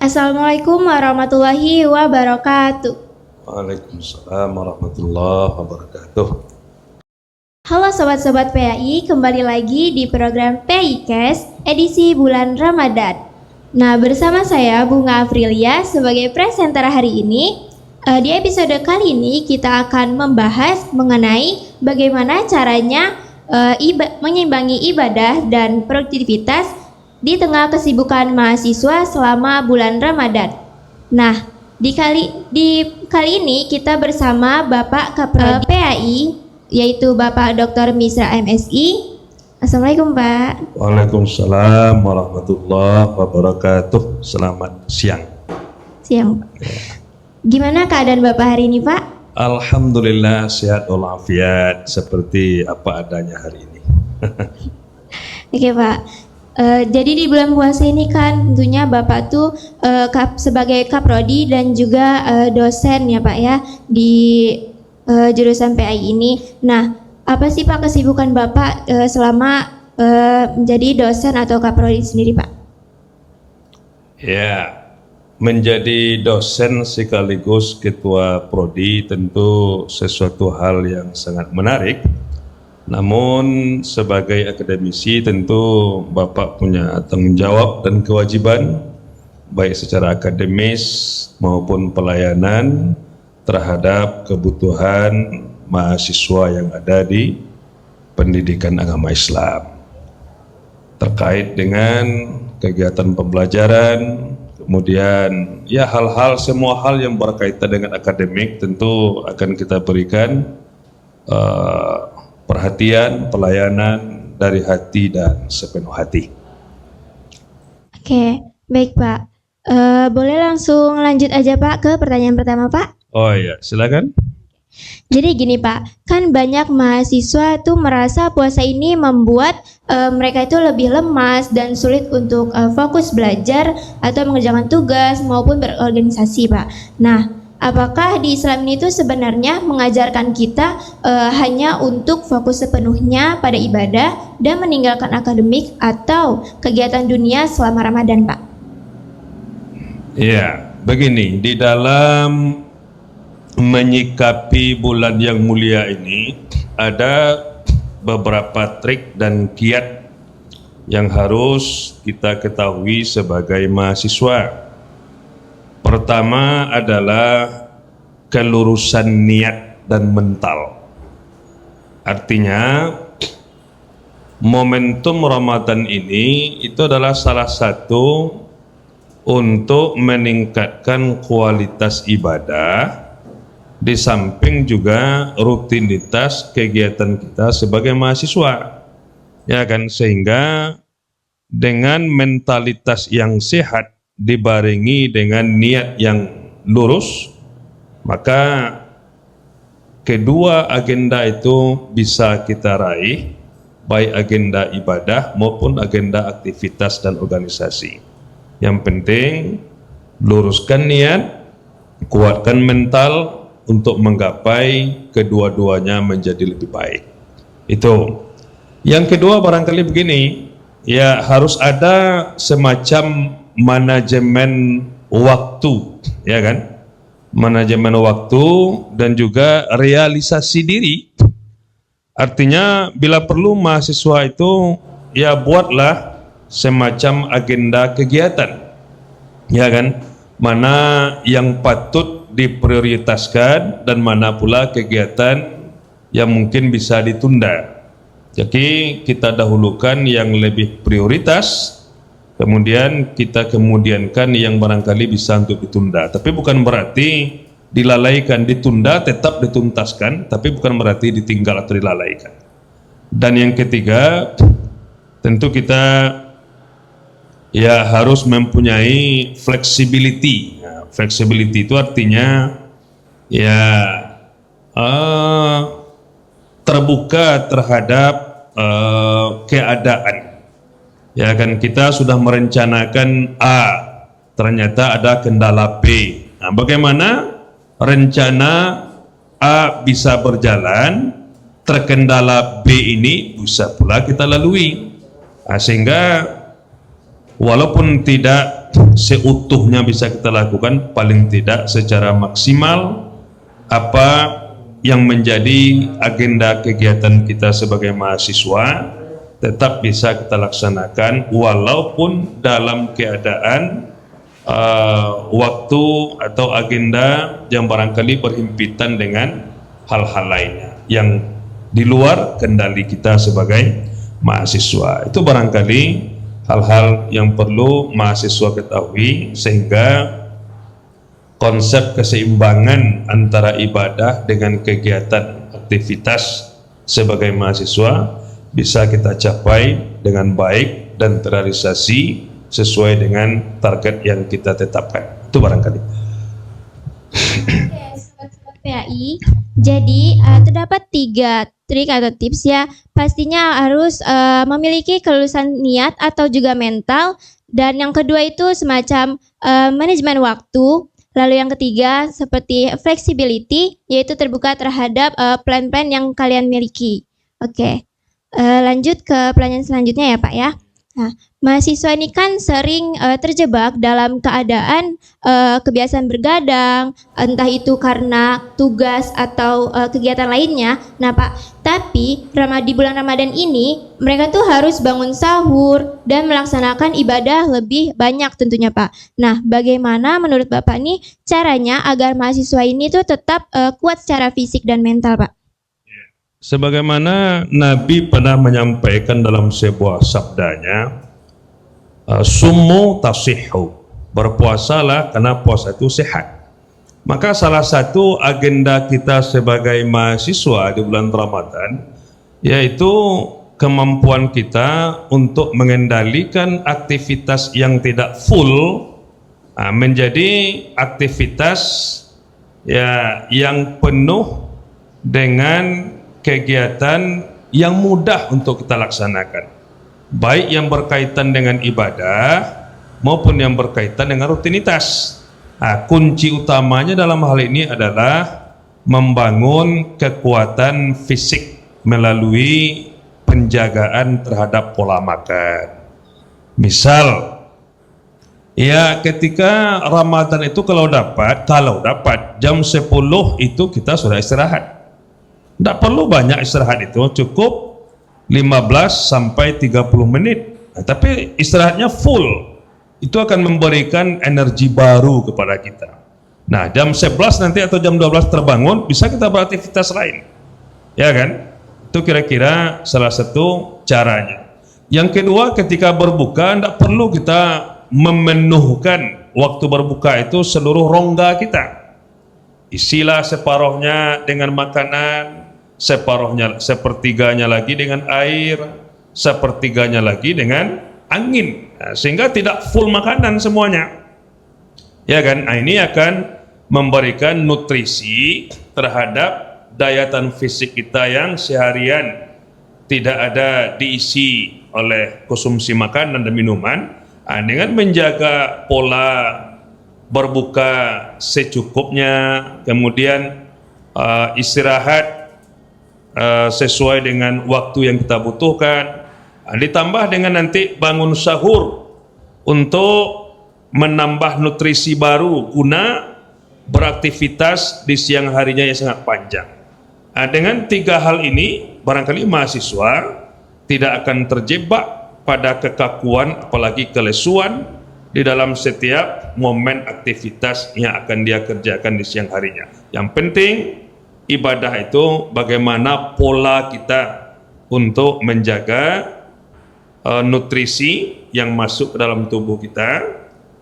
Assalamualaikum warahmatullahi wabarakatuh. Waalaikumsalam warahmatullahi wabarakatuh. Halo sobat-sobat PAI, kembali lagi di program PAI Cash edisi bulan Ramadan. Nah, bersama saya Bunga Afrilia sebagai presenter hari ini. Di episode kali ini kita akan membahas mengenai bagaimana caranya menyeimbangi ibadah dan produktivitas di tengah kesibukan mahasiswa selama bulan Ramadan. Nah, di kali ini kita bersama Bapak Kaprodi PAI, yaitu Bapak Dr. Misra MSI. Assalamualaikum Pak. Waalaikumsalam warahmatullahi wabarakatuh. Selamat siang. Siang Pak. Gimana keadaan Bapak hari ini Pak? Alhamdulillah sehat walafiat seperti apa adanya hari ini. Oke Pak. Jadi di bulan puasa ini kan tentunya Bapak tuh sebagai Kaprodi dan juga dosen ya Pak ya di jurusan PAI ini. Nah, apa sih Pak kesibukan Bapak selama menjadi dosen atau Kaprodi sendiri Pak? Ya, menjadi dosen sekaligus ketua prodi tentu sesuatu hal yang sangat menarik. Namun sebagai akademisi tentu Bapak punya tanggung jawab dan kewajiban baik secara akademis maupun pelayanan terhadap kebutuhan mahasiswa yang ada di pendidikan agama Islam terkait dengan kegiatan pembelajaran, kemudian ya semua hal yang berkaitan dengan akademik tentu akan kita berikan perhatian, pelayanan dari hati dan sepenuh hati. Oke, baik Pak. Boleh langsung lanjut aja Pak ke pertanyaan pertama Pak? Oh iya, silakan. Jadi gini Pak, kan banyak mahasiswa tuh merasa puasa ini membuat mereka itu lebih lemas dan sulit untuk fokus belajar atau mengerjakan tugas maupun berorganisasi Pak. Nah, apakah di Islam ini tuh sebenarnya mengajarkan kita hanya untuk fokus sepenuhnya pada ibadah dan meninggalkan akademik atau kegiatan dunia selama Ramadan Pak? Ya, begini, di dalam menyikapi bulan yang mulia ini ada beberapa trik dan kiat yang harus kita ketahui sebagai mahasiswa. Pertama adalah kelurusan niat dan mental. Artinya momentum Ramadan ini itu adalah salah satu untuk meningkatkan kualitas ibadah di samping juga rutinitas kegiatan kita sebagai mahasiswa, ya kan, sehingga dengan mentalitas yang sehat dibarengi dengan niat yang lurus, maka kedua agenda itu bisa kita raih, baik agenda ibadah maupun agenda aktivitas dan organisasi. Yang penting luruskan niat, kuatkan mental untuk menggapai kedua-duanya menjadi lebih baik. Itu. Yang kedua barangkali begini, ya harus ada semacam manajemen waktu, ya kan? Manajemen waktu dan juga realisasi diri. Artinya bila perlu mahasiswa itu ya buatlah semacam agenda kegiatan, ya kan? Mana yang patut diprioritaskan dan mana pula kegiatan yang mungkin bisa ditunda. Jadi kita dahulukan yang lebih prioritas, kemudian kita kemudiankan yang barangkali bisa untuk ditunda. Tapi bukan berarti dilalaikan, ditunda tetap dituntaskan, tapi bukan berarti ditinggal atau dilalaikan. Dan yang ketiga, tentu kita ya harus mempunyai flexibility. Flexibility itu artinya ya terbuka terhadap keadaan. Ya kan, kita sudah merencanakan A, ternyata ada kendala B. Nah, bagaimana rencana A bisa berjalan, terkendala B ini bisa pula kita lalui. Nah, sehingga walaupun tidak seutuhnya bisa kita lakukan, paling tidak secara maksimal apa yang menjadi agenda kegiatan kita sebagai mahasiswa tetap bisa kita laksanakan walaupun dalam keadaan waktu atau agenda yang barangkali berhimpitan dengan hal-hal lainnya yang di luar kendali kita sebagai mahasiswa. Itu barangkali hal-hal yang perlu mahasiswa ketahui sehingga konsep keseimbangan antara ibadah dengan kegiatan aktivitas sebagai mahasiswa bisa kita capai dengan baik dan terrealisasi sesuai dengan target yang kita tetapkan. Itu barangkali. Oke, sobat-sobat PAI. Jadi terdapat 3 trik atau tips ya. Pastinya harus memiliki kelulusan niat atau juga mental. Dan yang kedua itu semacam manajemen waktu. Lalu yang ketiga seperti flexibility, yaitu terbuka terhadap plan-plan yang kalian miliki. Oke, lanjut ke pertanyaan selanjutnya ya Pak ya. Nah, mahasiswa ini kan sering terjebak dalam keadaan kebiasaan bergadang, entah itu karena tugas atau kegiatan lainnya. Nah Pak, tapi di bulan Ramadan ini mereka tuh harus bangun sahur dan melaksanakan ibadah lebih banyak tentunya Pak. Nah, bagaimana menurut Bapak nih caranya agar mahasiswa ini tuh tetap kuat secara fisik dan mental Pak? Sebagaimana Nabi pernah menyampaikan dalam sebuah sabdanya, summu tasihhu, berpuasalah karena puasa itu sehat. Maka salah satu agenda kita sebagai mahasiswa di bulan Ramadan yaitu kemampuan kita untuk mengendalikan aktivitas yang tidak full menjadi aktivitas ya yang penuh dengan kegiatan yang mudah untuk kita laksanakan, baik yang berkaitan dengan ibadah maupun yang berkaitan dengan rutinitas. Kunci utamanya dalam hal ini adalah membangun kekuatan fisik melalui penjagaan terhadap pola makan. Misal, ya ketika Ramadan itu kalau dapat jam 10 itu kita sudah istirahat. Tidak perlu banyak istirahat itu, cukup 15 sampai 30 menit. Nah, tapi istirahatnya full, itu akan memberikan energi baru kepada kita. Nah, jam 11 nanti atau jam 12 terbangun, bisa kita beraktivitas lain. Ya kan? Itu kira-kira salah satu caranya. Yang kedua, ketika berbuka, tidak perlu kita memenuhkan waktu berbuka itu seluruh rongga kita. Isilah separuhnya dengan makanan, sepertiganya lagi dengan air, sepertiganya lagi dengan angin, sehingga tidak full makanan semuanya, ya kan? Ini akan memberikan nutrisi terhadap daya tahan fisik kita yang seharian tidak ada diisi oleh konsumsi makanan dan minuman. Dengan menjaga pola berbuka secukupnya, kemudian istirahat sesuai dengan waktu yang kita butuhkan, ditambah dengan nanti bangun sahur untuk menambah nutrisi baru guna beraktivitas di siang harinya yang sangat panjang. Dengan 3 hal ini barangkali mahasiswa tidak akan terjebak pada kekakuan apalagi kelesuan di dalam setiap momen aktivitas yang akan dia kerjakan di siang harinya. Yang penting ibadah itu bagaimana pola kita untuk menjaga nutrisi yang masuk ke dalam tubuh kita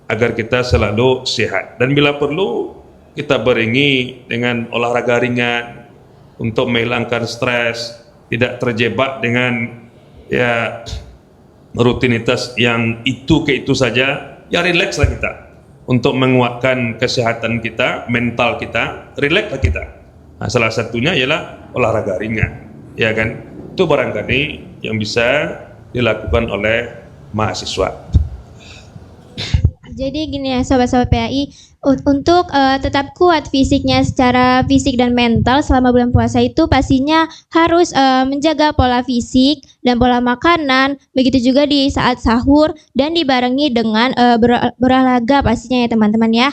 agar kita selalu sehat, dan bila perlu kita beringi dengan olahraga ringan untuk menghilangkan stres, tidak terjebak dengan ya rutinitas yang itu ke itu saja. Ya rilekslah kita untuk menguatkan kesehatan kita, mental kita, rilekslah kita. Nah, salah satunya ialah olahraga ringan, ya kan? Itu barangkali yang bisa dilakukan oleh mahasiswa. Jadi gini ya sobat-sobat PAI, untuk tetap kuat fisiknya secara fisik dan mental selama bulan puasa itu pastinya harus menjaga pola fisik dan pola makanan, begitu juga di saat sahur dan dibarengi dengan berolahraga pastinya ya teman-teman ya.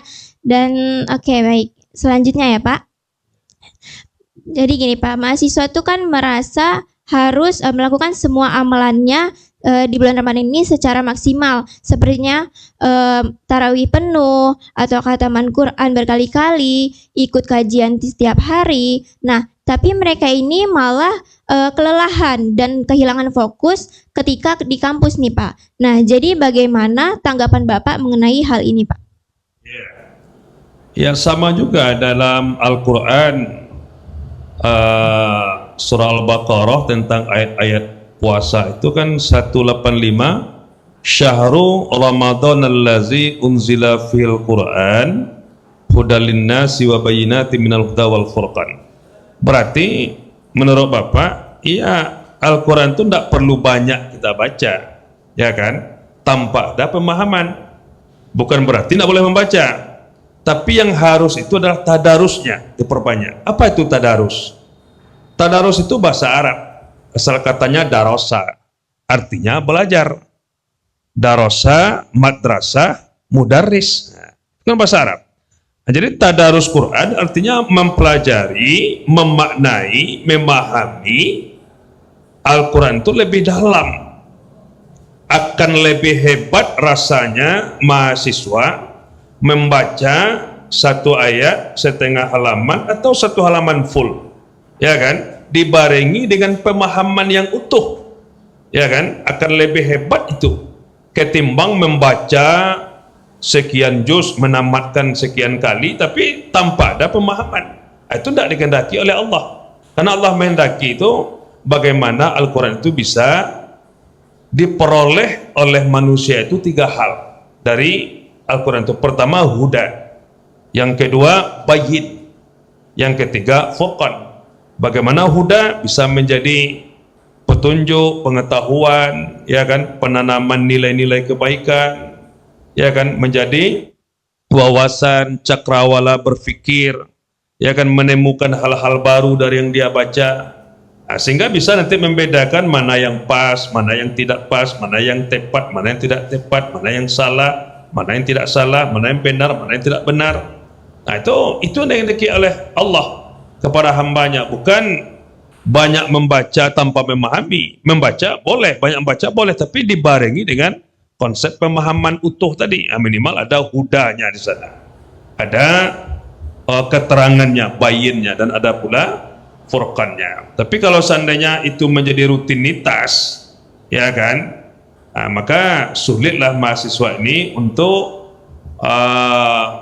Dan oke, baik, selanjutnya ya Pak. Jadi gini Pak, mahasiswa itu kan merasa harus melakukan semua amalannya di bulan Ramadan ini secara maksimal, sepertinya tarawih penuh atau khataman Quran berkali-kali, ikut kajian di setiap hari. Nah, tapi mereka ini malah kelelahan dan kehilangan fokus ketika di kampus nih Pak. Nah, jadi bagaimana tanggapan Bapak mengenai hal ini Pak? Ya, sama juga dalam Al-Quran surah Al-Baqarah tentang ayat-ayat puasa itu kan 185, Syahrul Ramadan allazi unzila fil Quran hudal linnasi wa bayyinatin minal huda wal furqan. Berarti menurut Bapak, iya, Al-Quran itu tidak perlu banyak kita baca, ya kan? Tanpa ada pemahaman. Bukan berarti tidak boleh membaca, tapi yang harus itu adalah tadarusnya diperbanyak. Apa itu tadarus? Tadarus itu bahasa Arab, asal katanya darosa, artinya belajar. Darosa, madrasah, mudarris, itu kan bahasa Arab. Nah, jadi tadarus Quran artinya mempelajari, memaknai, memahami Al-Quran itu lebih dalam. Akan lebih hebat rasanya mahasiswa membaca satu ayat, setengah halaman atau satu halaman full, ya kan, dibarengi dengan pemahaman yang utuh, ya kan, akan lebih hebat itu ketimbang membaca sekian juz, menamatkan sekian kali tapi tanpa ada pemahaman. Itu tidak dikehendaki oleh Allah, karena Allah menghendaki itu bagaimana Al-Quran itu bisa diperoleh oleh manusia itu 3 hal dari Al-Quran itu. Pertama, huda, yang kedua bayyin, yang ketiga furqan. Bagaimana huda bisa menjadi petunjuk, pengetahuan, ya kan, penanaman nilai-nilai kebaikan, ya kan, menjadi wawasan, cakrawala berfikir, ya kan, menemukan hal-hal baru dari yang dia baca. Nah, sehingga bisa nanti membedakan mana yang pas, mana yang tidak pas, mana yang tepat, mana yang tidak tepat, mana yang salah, mana yang tidak salah, mana yang benar, mana yang tidak benar. Nah, itu yang dikira oleh Allah kepada hambanya, bukan banyak membaca tanpa memahami. Membaca boleh, banyak membaca boleh, tapi dibarengi dengan konsep pemahaman utuh tadi. Minimal ada hudanya di sana, ada keterangannya, bayinnya, dan ada pula furqannya. Tapi kalau seandainya itu menjadi rutinitas, ya kan, maka sulitlah mahasiswa ini untuk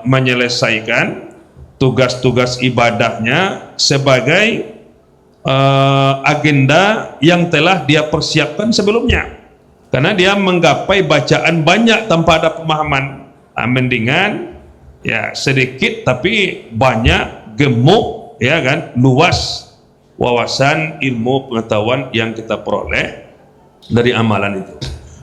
menyelesaikan tugas-tugas ibadahnya sebagai agenda yang telah dia persiapkan sebelumnya, karena dia menggapai bacaan banyak tanpa ada pemahaman. Mendingan ya sedikit tapi banyak, gemuk, ya kan, luas wawasan ilmu pengetahuan yang kita peroleh dari amalan itu.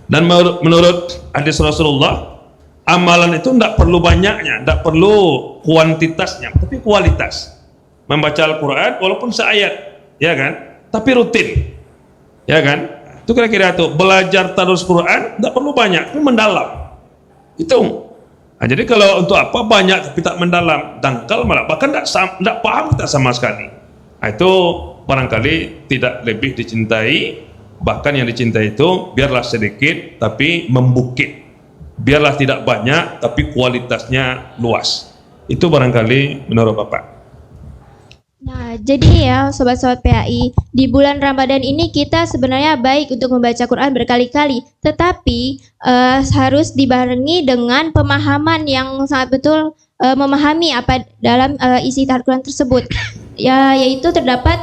Dan menurut hadis Rasulullah, amalan itu tidak perlu banyaknya, tidak perlu kuantitasnya, tapi kualitas. Membaca Al-Quran walaupun seayat, ya kan, tapi rutin, ya kan, itu kira-kira itu. Belajar terus Quran tidak perlu banyak, tapi mendalam itu. Nah, jadi kalau untuk apa banyak tapi tak mendalam, dangkal malah, bahkan tidak paham kita sama sekali. Nah, itu barangkali tidak lebih dicintai. Bahkan yang dicintai itu biarlah sedikit tapi membukit, biarlah tidak banyak tapi kualitasnya luas. Itu barangkali menurut Bapak. Nah, jadi ya sobat-sobat PAI, di bulan Ramadan ini kita sebenarnya baik untuk membaca Quran berkali-kali, tetapi harus dibarengi dengan pemahaman yang sangat betul, memahami apa dalam isi Al-Quran tersebut. Ya, yaitu terdapat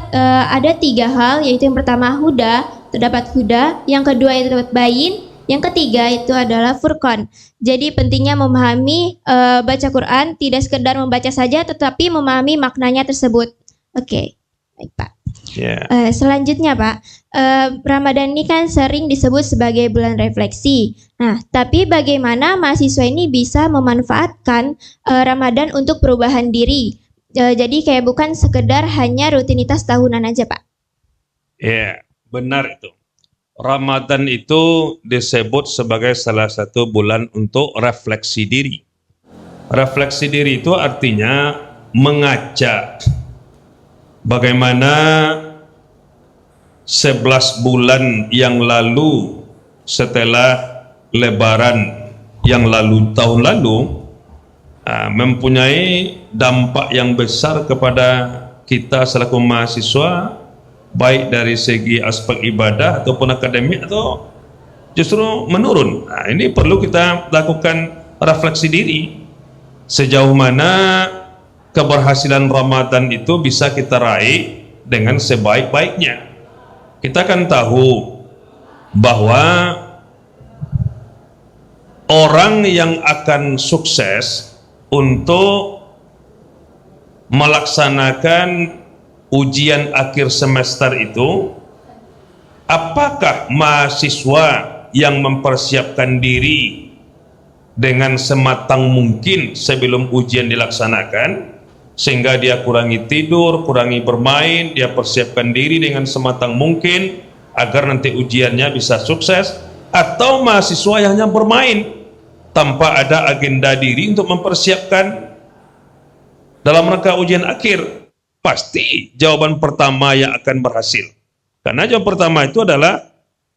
ada 3 hal, yaitu yang pertama huda, terdapat huda, yang kedua itu terdapat bayin, yang ketiga itu adalah furqan. Jadi pentingnya memahami baca Quran, tidak sekedar membaca saja tetapi memahami maknanya tersebut. Oke. Baik, Pak. Ya. Selanjutnya Pak, Ramadan ini kan sering disebut sebagai bulan refleksi. Nah, tapi bagaimana mahasiswa ini bisa memanfaatkan Ramadan untuk perubahan diri? Jadi kayak bukan sekedar hanya rutinitas tahunan aja Pak. Ya, benar itu. Ramadan itu disebut sebagai salah satu bulan untuk refleksi diri. Refleksi diri itu artinya mengajak bagaimana 11 bulan yang lalu setelah Lebaran yang lalu tahun lalu mempunyai dampak yang besar kepada kita selaku mahasiswa, baik dari segi aspek ibadah ataupun akademik, atau justru menurun. Nah, ini perlu kita lakukan refleksi diri sejauh mana keberhasilan Ramadan itu bisa kita raih dengan sebaik-baiknya. Kita kan tahu bahwa orang yang akan sukses untuk melaksanakan ujian akhir semester itu, apakah mahasiswa yang mempersiapkan diri dengan sematang mungkin sebelum ujian dilaksanakan, sehingga dia kurangi tidur, kurangi bermain, dia persiapkan diri dengan sematang mungkin agar nanti ujiannya bisa sukses, atau mahasiswa yang hanya bermain tanpa ada agenda diri untuk mempersiapkan dalam rangka ujian akhir? Pasti jawaban pertama yang akan berhasil, karena jawaban pertama itu adalah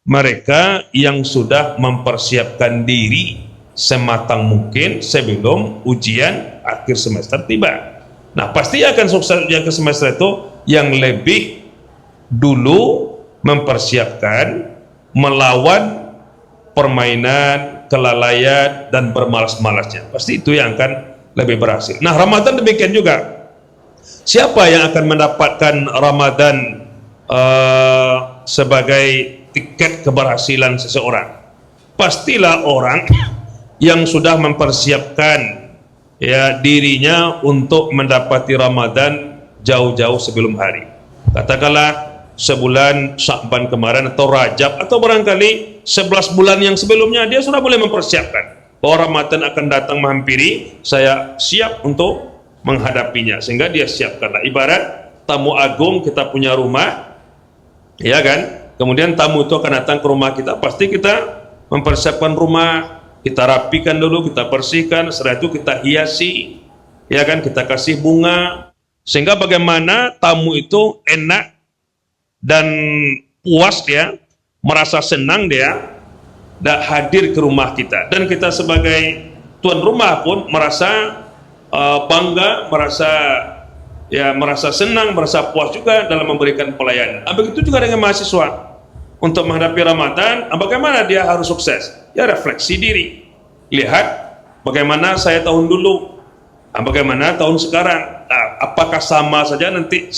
mereka yang sudah mempersiapkan diri sematang mungkin sebelum ujian akhir semester tiba. Nah, pasti akan sukses ujian akhir semester itu yang lebih dulu mempersiapkan melawan permainan, kelalaian, dan bermalas-malasnya. Pasti itu yang akan lebih berhasil. Nah, Ramadan demikian juga. Siapa yang akan mendapatkan Ramadan sebagai tiket keberhasilan seseorang? Pastilah orang yang sudah mempersiapkan ya dirinya untuk mendapati Ramadan jauh-jauh sebelum hari. Katakanlah sebulan Sya'ban kemarin atau Rajab, atau barangkali 11 bulan yang sebelumnya dia sudah boleh mempersiapkan bahwa Ramadan akan datang menghampiri, saya siap untuk menghadapinya, sehingga dia siapkanlah. Ibarat tamu agung, kita punya rumah, ya kan, kemudian tamu itu akan datang ke rumah kita, pasti kita mempersiapkan rumah, kita rapikan dulu, kita bersihkan, setelah itu kita hiasi, ya kan, kita kasih bunga, sehingga bagaimana tamu itu enak dan puas, dia merasa senang, dia hadir ke rumah kita, dan kita sebagai tuan rumah pun merasa bangga, merasa senang, merasa puas juga dalam memberikan pelayanan. Begitu juga dengan mahasiswa. Untuk menghadapi Ramadan, bagaimana dia harus sukses? Ya, refleksi diri. Lihat bagaimana saya tahun dulu, bagaimana tahun sekarang. Apakah sama saja nanti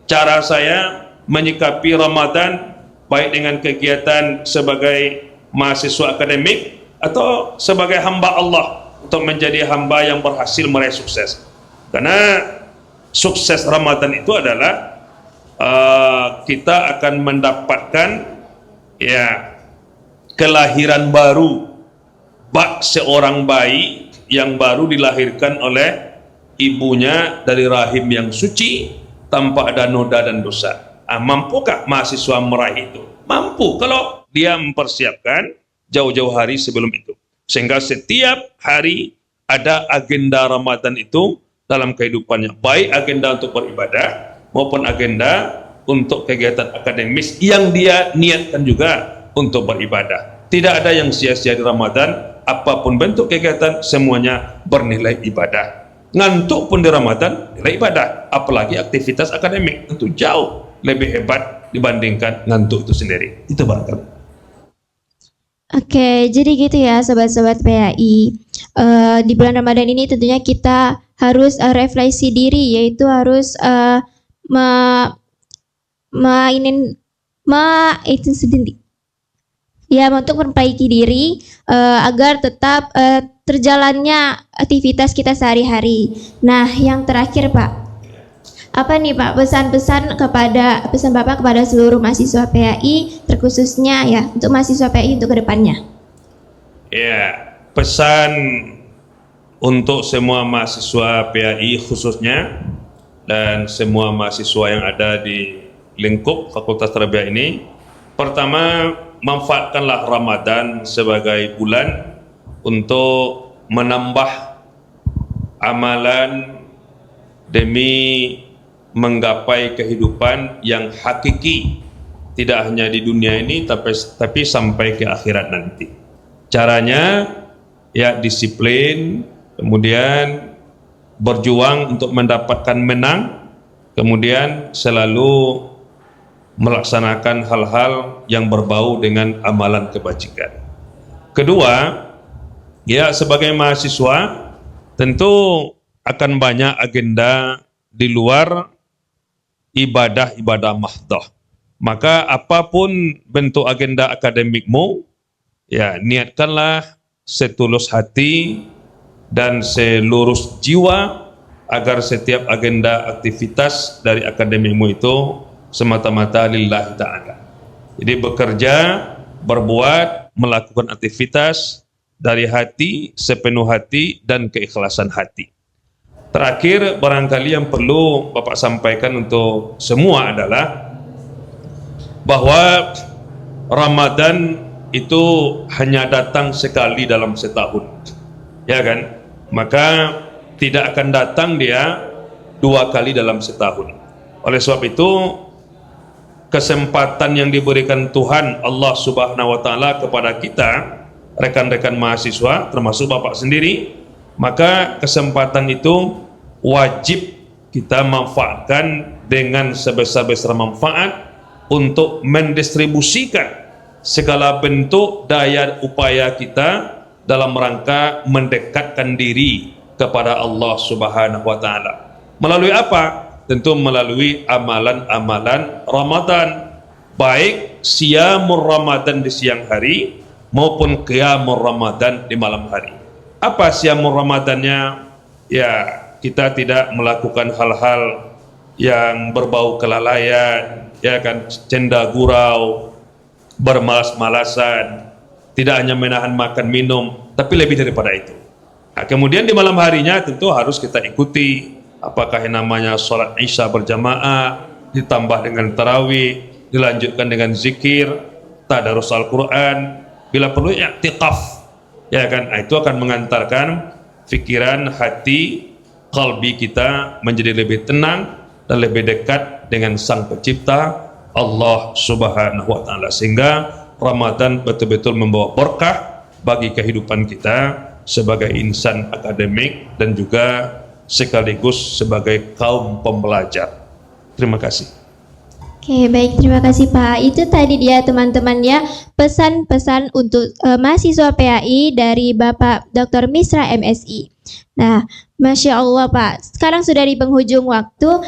cara saya menyikapi Ramadan, baik dengan kegiatan sebagai mahasiswa akademik atau sebagai hamba Allah, untuk menjadi hamba yang berhasil meraih sukses. Karena sukses Ramadan itu adalah kita akan mendapatkan ya kelahiran baru, bak seorang bayi yang baru dilahirkan oleh ibunya dari rahim yang suci tanpa ada noda dan dosa. Mampukah mahasiswa meraih itu? Mampu kalau dia mempersiapkan jauh-jauh hari sebelum itu, sehingga setiap hari ada agenda Ramadan itu dalam kehidupannya, baik agenda untuk beribadah maupun agenda untuk kegiatan akademis yang dia niatkan juga untuk beribadah. Tidak ada yang sia-sia di Ramadan, apapun bentuk kegiatan semuanya bernilai ibadah. Ngantuk pun di Ramadan nilai ibadah, apalagi aktivitas akademik tentu jauh lebih hebat dibandingkan ngantuk itu sendiri. Itu barangkali. Oke, jadi gitu ya sobat-sobat PAI. Di bulan Ramadan ini tentunya kita harus refleksi diri, yaitu harus itu sendiri. Ya, untuk memperbaiki diri agar tetap terjalannya aktivitas kita sehari-hari. Nah, yang terakhir Pak, Apa nih Pak pesan-pesan Bapak kepada seluruh mahasiswa PAI, terkhususnya ya untuk mahasiswa PAI untuk kedepannya? Ya, pesan untuk semua mahasiswa PAI khususnya dan semua mahasiswa yang ada di lingkup Fakultas Tarbiyah ini, pertama, manfaatkanlah Ramadan sebagai bulan untuk menambah amalan demi menggapai kehidupan yang hakiki, tidak hanya di dunia ini tapi sampai ke akhirat nanti. Caranya ya disiplin, kemudian berjuang untuk mendapatkan menang, kemudian selalu melaksanakan hal-hal yang berbau dengan amalan kebajikan. Kedua, ya sebagai mahasiswa tentu akan banyak agenda di luar ibadah-ibadah mahdoh. Maka apapun bentuk agenda akademikmu, ya niatkanlah setulus hati dan selurus jiwa agar setiap agenda aktivitas dari akademikmu itu semata-mata lillahi ta'ala. Jadi bekerja, berbuat, melakukan aktivitas dari hati, sepenuh hati dan keikhlasan hati. Terakhir, barangkali yang perlu Bapak sampaikan untuk semua adalah bahwa Ramadan itu hanya datang sekali dalam setahun, ya kan? Maka tidak akan datang dia 2 kali dalam setahun. Oleh sebab itu, kesempatan yang diberikan Tuhan Allah Subhanahu wa taala kepada kita, rekan-rekan mahasiswa termasuk Bapak sendiri, maka kesempatan itu wajib kita manfaatkan dengan sebesar-besar manfaat untuk mendistribusikan segala bentuk daya upaya kita dalam rangka mendekatkan diri kepada Allah Subhanahu wa taala. Melalui apa? Tentu melalui amalan-amalan Ramadan, baik siyamur Ramadan di siang hari maupun qiyamur Ramadan di malam hari. Apa siyamur Ramadannya? Ya, kita tidak melakukan hal-hal yang berbau kelalaian, ya kan, cenda gurau, bermalas-malasan, tidak hanya menahan makan minum, tapi lebih daripada itu. Nah, kemudian di malam harinya tentu harus kita ikuti apakah yang namanya sholat isya berjamaah, ditambah dengan tarawih, dilanjutkan dengan zikir, tadarus Al-Quran, bila perlu i'tikaf, ya kan. Nah, itu akan mengantarkan pikiran, hati, qalbi kita menjadi lebih tenang dan lebih dekat dengan Sang Pencipta Allah Subhanahu wa taala, sehingga Ramadan betul-betul membawa berkah bagi kehidupan kita sebagai insan akademik dan juga sekaligus sebagai kaum pembelajar. Terima kasih. Oke, baik, terima kasih Pak. Itu tadi dia teman-teman ya, pesan-pesan untuk mahasiswa PAI dari Bapak Dr. Misra MSI. Nah, Masya Allah Pak, sekarang sudah di penghujung waktu,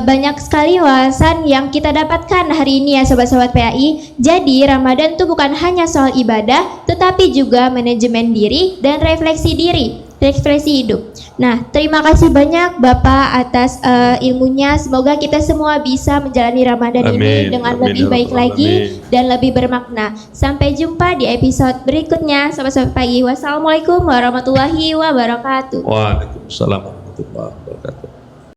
banyak sekali wawasan yang kita dapatkan hari ini ya Sobat-Sobat PAI. Jadi Ramadan itu bukan hanya soal ibadah, tetapi juga manajemen diri dan refleksi hidup. Nah, terima kasih banyak Bapak atas ilmunya. Semoga kita semua bisa menjalani Ramadan ini dengan lebih baik lagi dan lebih bermakna. Sampai jumpa di episode berikutnya, Sobat-Sobat PAI. Wassalamualaikum warahmatullahi wabarakatuh. Waalaikumsalam warahmatullahi wabarakatuh.